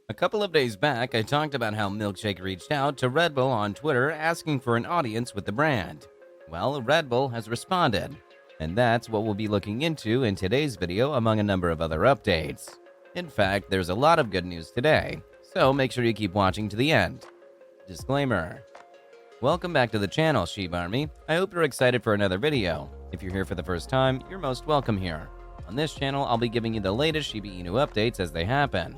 A couple of days back, I talked about how Milkshake reached out to Red Bull on Twitter asking for an audience with the brand. Well, Red Bull has responded, and that's what we'll be looking into in today's video among a number of other updates. In fact, there's a lot of good news today, so make sure you keep watching to the end. Disclaimer. Welcome back to the channel, SHIB Army. I hope you're excited for another video. If you're here for the first time, you're most welcome here. On this channel, I'll be giving you the latest SHIB INU updates as they happen.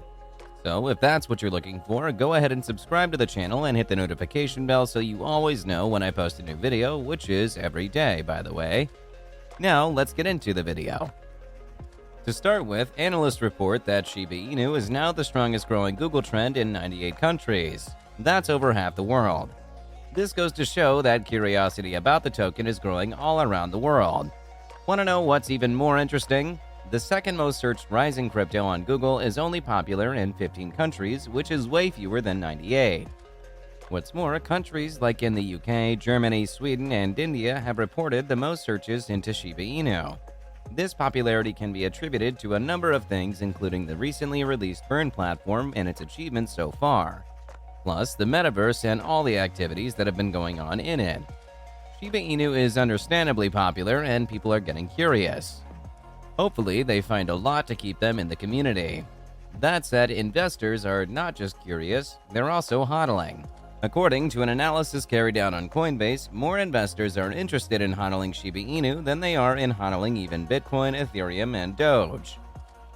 So if that's what you're looking for, go ahead and subscribe to the channel and hit the notification bell so you always know when I post a new video, which is every day, by the way. Now, let's get into the video. To start with, analysts report that SHIB INU is now the strongest growing Google trend in 98 countries. That's over half the world. This goes to show that curiosity about the token is growing all around the world. Want to know what's even more interesting? The second most searched rising crypto on Google is only popular in 15 countries, which is way fewer than 98. What's more, countries like in the UK, Germany, Sweden, and India have reported the most searches into SHIB INU. This popularity can be attributed to a number of things, including the recently released Burn platform and its achievements so far, plus the metaverse and all the activities that have been going on in it. SHIB INU is understandably popular and people are getting curious. Hopefully, they find a lot to keep them in the community. That said, investors are not just curious, they're also hodling. According to an analysis carried out on Coinbase, more investors are interested in hodling SHIB INU than they are in hodling even Bitcoin, Ethereum, and Doge.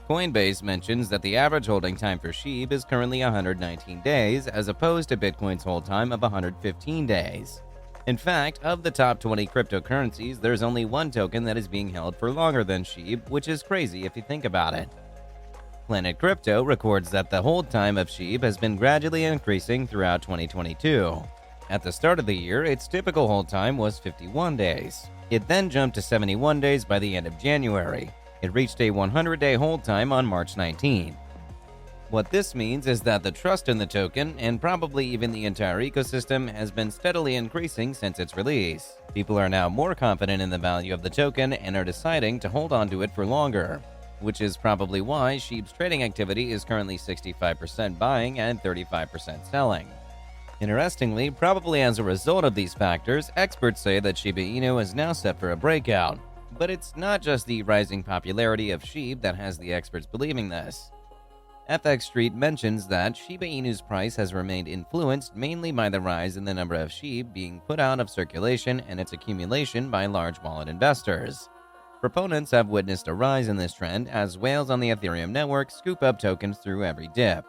Coinbase mentions that the average holding time for SHIB is currently 119 days, as opposed to Bitcoin's hold time of 115 days. In fact, of the top 20 cryptocurrencies, there's only one token that is being held for longer than SHIB, which is crazy if you think about it. Planet Crypto records that the hold time of SHIB has been gradually increasing throughout 2022. At the start of the year, its typical hold time was 51 days. It then jumped to 71 days by the end of January. It reached a 100-day hold time on March 19. What this means is that the trust in the token, and probably even the entire ecosystem, has been steadily increasing since its release. People are now more confident in the value of the token and are deciding to hold on to it for longer, which is probably why SHIB's trading activity is currently 65% buying and 35% selling. Interestingly, probably as a result of these factors, experts say that SHIB INU is now set for a breakout. But it's not just the rising popularity of SHIB that has the experts believing this. FX Street mentions that SHIB INU's price has remained influenced mainly by the rise in the number of SHIB being put out of circulation and its accumulation by large wallet investors. Proponents have witnessed a rise in this trend as whales on the Ethereum network scoop up tokens through every dip.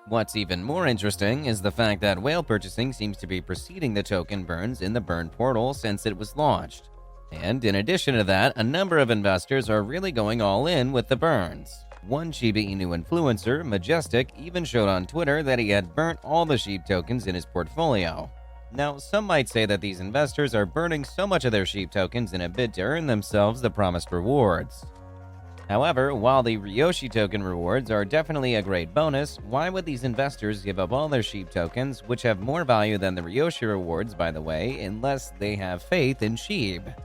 What's even more interesting is the fact that whale purchasing seems to be preceding the token burns in the Burn portal since it was launched. And in addition to that, a number of investors are really going all in with the burns. One SHIB INU influencer, Majestic, even showed on Twitter that he had burnt all the SHIB tokens in his portfolio. Now, some might say that these investors are burning so much of their SHIB tokens in a bid to earn themselves the promised rewards. However, while the Ryoshi token rewards are definitely a great bonus, why would these investors give up all their SHIB tokens, which have more value than the Ryoshi rewards, by the way, unless they have faith in SHIB?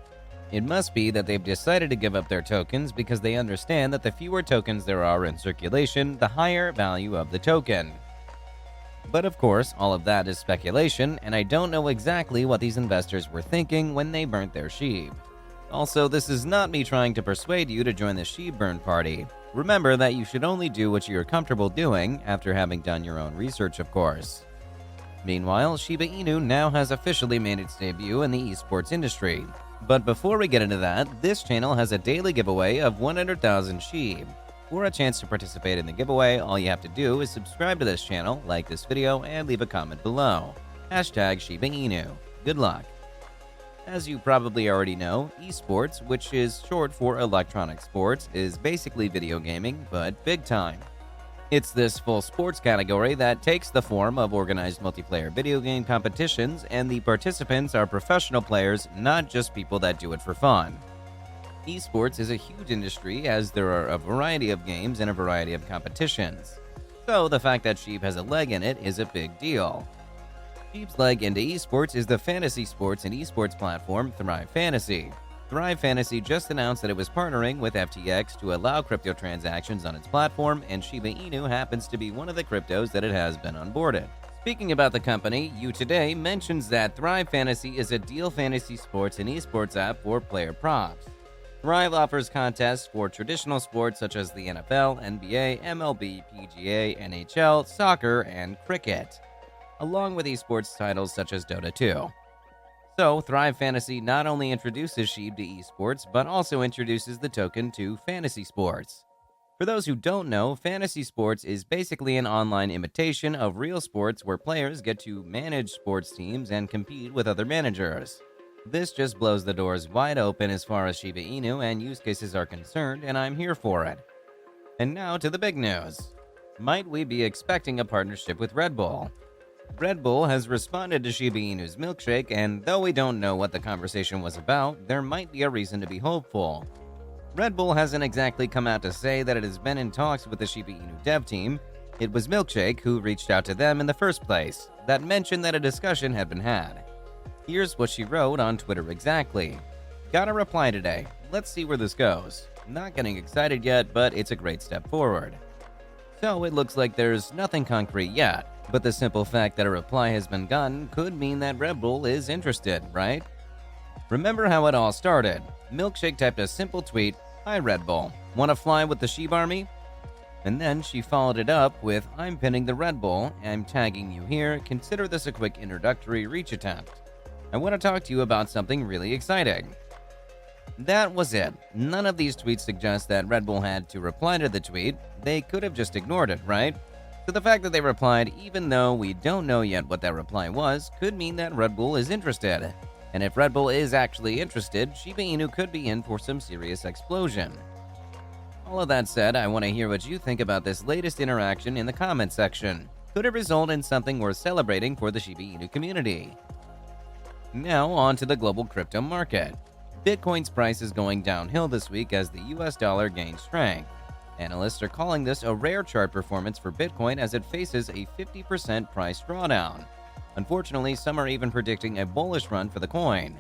It must be that they've decided to give up their tokens because they understand that the fewer tokens there are in circulation, the higher value of the token. But of course, all of that is speculation, and I don't know exactly what these investors were thinking when they burnt their SHIB. Also, this is not me trying to persuade you to join the SHIB burn party. Remember that you should only do what you're comfortable doing after having done your own research, of course. Meanwhile, SHIB INU now has officially made its debut in the esports industry. But before we get into that, this channel has a daily giveaway of 100,000 SHIB. For a chance to participate in the giveaway, all you have to do is subscribe to this channel, like this video, and leave a comment below. #SHIB INU. Good luck. As you probably already know, esports, which is short for electronic sports, is basically video gaming, but big time. It's this full sports category that takes the form of organized multiplayer video game competitions, and the participants are professional players, not just people that do it for fun. Esports is a huge industry as there are a variety of games and a variety of competitions. So the fact that SHIB has a leg in it is a big deal. SHIB's leg into esports is the fantasy sports and esports platform Thrive Fantasy. Thrive Fantasy just announced that it was partnering with FTX to allow crypto transactions on its platform, and Shiba Inu happens to be one of the cryptos that it has been onboarded. Speaking about the company, You Today mentions that Thrive Fantasy is a deal fantasy sports and esports app for player props. Thrive offers contests for traditional sports such as the NFL, NBA, MLB, PGA, NHL, soccer, and cricket, along with esports titles such as Dota 2. So, Thrive Fantasy not only introduces SHIB to esports, but also introduces the token to fantasy sports. For those who don't know, fantasy sports is basically an online imitation of real sports where players get to manage sports teams and compete with other managers. This just blows the doors wide open as far as Shiba Inu and use cases are concerned, and I'm here for it. And now to the big news. Might we be expecting a partnership with Red Bull? Red Bull has responded to Shiba Inu's milkshake, and though we don't know what the conversation was about, there might be a reason to be hopeful. Red Bull hasn't exactly come out to say that it has been in talks with the Shiba Inu dev team. It was Milkshake who reached out to them in the first place, that mentioned that a discussion had been had. Here's what she wrote on Twitter exactly. Got a reply today. Let's see where this goes. Not getting excited yet, but it's a great step forward. So it looks like there's nothing concrete yet, but the simple fact that a reply has been gotten could mean that Red Bull is interested, right? Remember how it all started. Milkshake typed a simple tweet, "Hi Red Bull, wanna fly with the SHIB Army?" And then she followed it up with, "I'm pinning the Red Bull, I'm tagging you here, consider this a quick introductory reach attempt. I want to talk to you about something really exciting." That was it. None of these tweets suggest that Red Bull had to reply to the tweet. They could have just ignored it, right? So the fact that they replied, even though we don't know yet what that reply was, could mean that Red Bull is interested. And if Red Bull is actually interested, Shiba Inu could be in for some serious explosion. All of that said, I want to hear what you think about this latest interaction in the comments section. Could it result in something worth celebrating for the Shiba Inu community? Now on to the global crypto market. Bitcoin's price is going downhill this week as the US dollar gains strength. Analysts are calling this a rare chart performance for Bitcoin as it faces a 50% price drawdown. Unfortunately, some are even predicting a bullish run for the coin.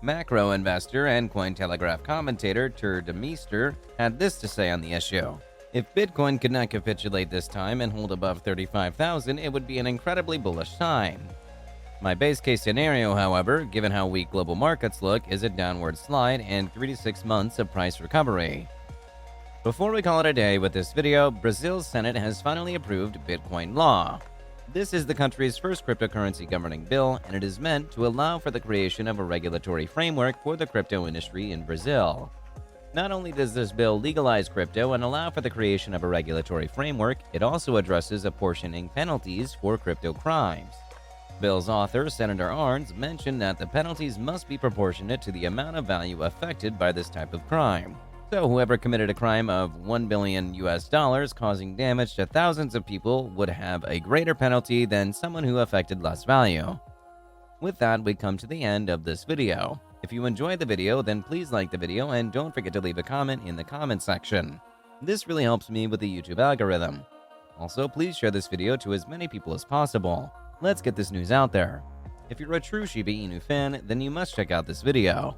Macro investor and Cointelegraph commentator Tur Demeester had this to say on the issue. If Bitcoin could not capitulate this time and hold above 35,000, it would be an incredibly bullish sign. My base case scenario, however, given how weak global markets look, is a downward slide and 3 to 6 months of price recovery. Before we call it a day with this video, Brazil's Senate has finally approved Bitcoin law. This is the country's first cryptocurrency governing bill, and it is meant to allow for the creation of a regulatory framework for the crypto industry in Brazil. Not only does this bill legalize crypto and allow for the creation of a regulatory framework, it also addresses apportioning penalties for crypto crimes. Bill's author, Senator Arns, mentioned that the penalties must be proportionate to the amount of value affected by this type of crime. So whoever committed a crime of $1 billion causing damage to thousands of people would have a greater penalty than someone who affected less value. With that, we come to the end of this video. If you enjoyed the video, then please like the video and don't forget to leave a comment in the comment section. This really helps me with the YouTube algorithm. Also, please share this video to as many people as possible. Let's get this news out there. If you're a true Shiba Inu fan, then you must check out this video.